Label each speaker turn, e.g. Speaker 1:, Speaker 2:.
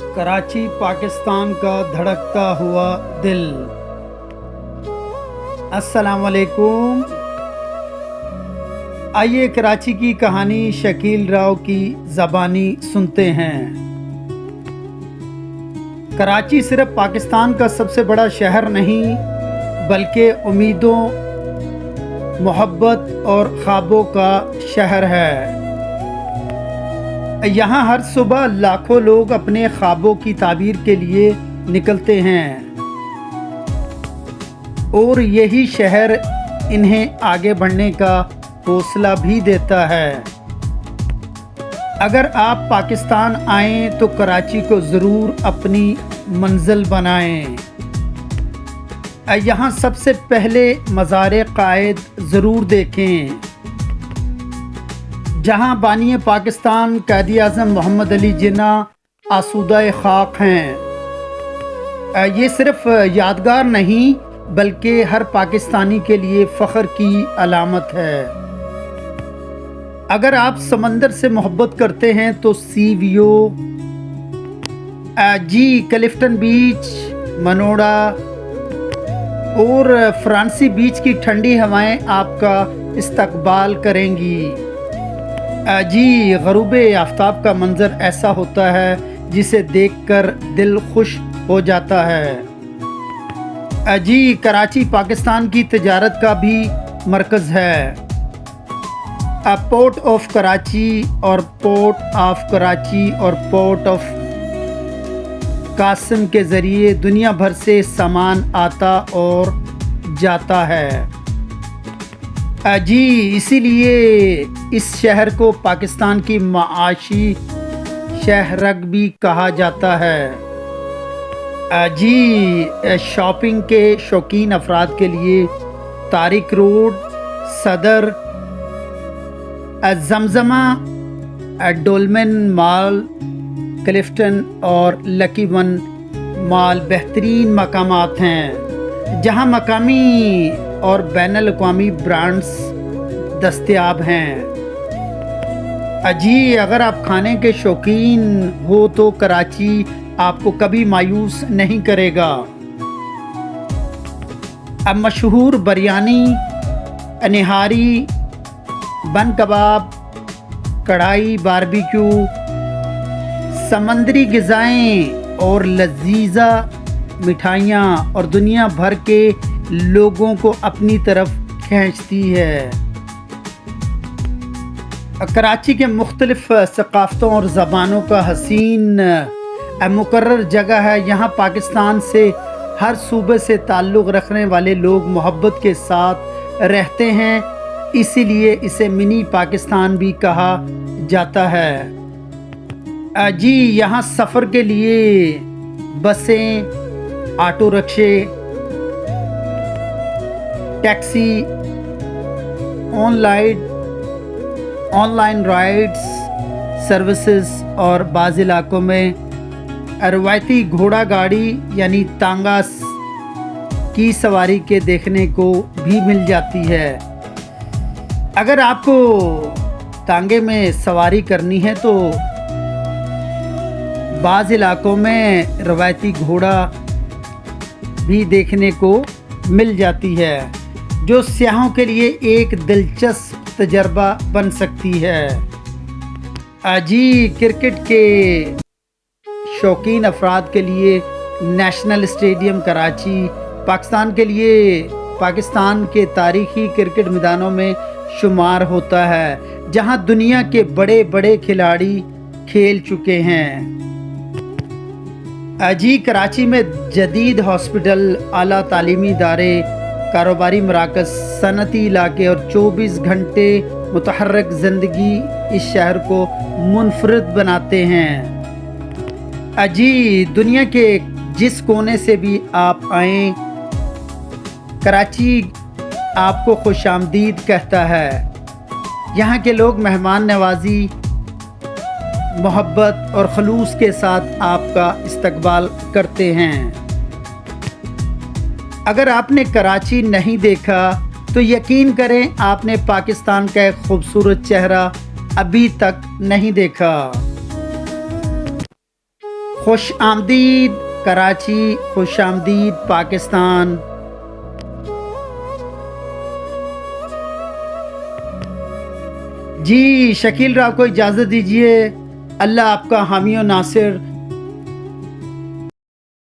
Speaker 1: कराची पाकिस्तान का धड़कता हुआ दिल। अस्सलाम वालेकुम। आइए कराची की कहानी शकील राव की ज़बानी सुनते हैं। कराची सिर्फ पाकिस्तान का सबसे बड़ा शहर नहीं बल्कि उम्मीदों, मोहब्बत और ख्वाबों का शहर है। यहाँ हर सुबह लाखों लोग अपने ख्वाबों की ताबीर के लिए निकलते हैं और यही शहर इन्हें आगे बढ़ने का हौसला भी देता है। अगर आप पाकिस्तान आएं तो कराची को ज़रूर अपनी मंजिल बनाएं। यहाँ सबसे पहले मज़ार क़ायद ज़रूर देखें, जहाँ बानी पाकिस्तान क़ायद-ए-आज़म मोहम्मद अली जिन्ना आसूदा खाक हैं। ये सिर्फ यादगार नहीं बल्कि हर पाकिस्तानी के लिए फ़ख्र की अलामत है। अगर आप समंदर से मोहब्बत करते हैं तो सी व्यू, क्लिफ्टन बीच, मनोड़ा और फ्रांसी बीच की ठंडी हवाएं आपका इस्तकबाल करेंगी। ग़रूब आफ़ताब का मंज़र ऐसा होता है जिसे देखकर दिल खुश हो जाता है। कराची पाकिस्तान की तिजारत का भी मरकज़ है। पोर्ट ऑफ कराची और पोर्ट ऑफ कराची और पोर्ट ऑफ कासिम के ज़रिए दुनिया भर से सामान आता और जाता है। इसीलिए इस शहर को पाकिस्तान की माशी शहरग भी कहा जाता है। शॉपिंग के शौकीन अफराद के लिए तारिक रोड, सदर, जमजमा, डोलमेन मॉल, क्लिफ्टन और लकी वन मॉल बेहतरीन मकामात हैं जहां मकामी और बैनुल अक़वामी ब्रांड्स दस्तयाब हैं। अगर आप खाने के शौकीन हो तो कराची आपको कभी मायूस नहीं करेगा। अब मशहूर बिरयानी, निहारी, बन कबाब, कढ़ाई बारबेक्यू, समंदरी ग़िज़ाएँ और लजीज़ा मिठाइयाँ और दुनिया भर के लोगों को अपनी तरफ खींचती है। कराची के मुख्तलिफ सकाफ़तों और ज़बानों का हसीन मुकर्रर जगह है। यहाँ पाकिस्तान से हर सूबे से ताल्लुक़ रखने वाले लोग मोहब्बत के साथ रहते हैं, इसीलिए इसे मिनी पाकिस्तान भी कहा जाता है। यहाँ सफ़र के लिए बसें, ऑटो रिक्शे, टैक्सी, ऑनलाइन राइड्स सर्विसेज और बाज़ इलाकों में रवायती घोड़ा गाड़ी यानी तांगा की सवारी के देखने को भी मिल जाती है। अगर आपको तांगे में सवारी करनी है तो बाज़ इलाकों में रवायती घोड़ा भी देखने को मिल जाती है, जो सियाहों के लिए एक दिलचस्प तजर्बा बन सकती है। क्रिकेट के शौकीन अफराद के लिए नेशनल स्टेडियम कराची पाकिस्तान के तारीख़ी क्रिकेट मैदानों में शुमार होता है, जहां दुनिया के बड़े बड़े खिलाड़ी खेल चुके हैं। कराची में जदीद हॉस्पिटल, आला तालीमी इदारे, कारोबारी मराकज़, सनती इलाके और 24 घंटे मुतहर्रिक ज़िंदगी इस शहर को मुनफरिद बनाते हैं। दुनिया के जिस कोने से भी आप आएँ, कराची आपको खुशामदीद कहता है। यहाँ के लोग मेहमान नवाजी, मोहब्बत और खलूस के साथ आपका इस्तकबाल करते हैं। अगर आपने कराची नहीं देखा तो यकीन करें आपने पाकिस्तान का एक खूबसूरत चेहरा अभी तक नहीं देखा। خوش آمدید کراچی، خوش آمدید پاکستان۔ جی شکیل راؤ کو اجازت دیجیے، اللہ آپ کا حامی و ناصر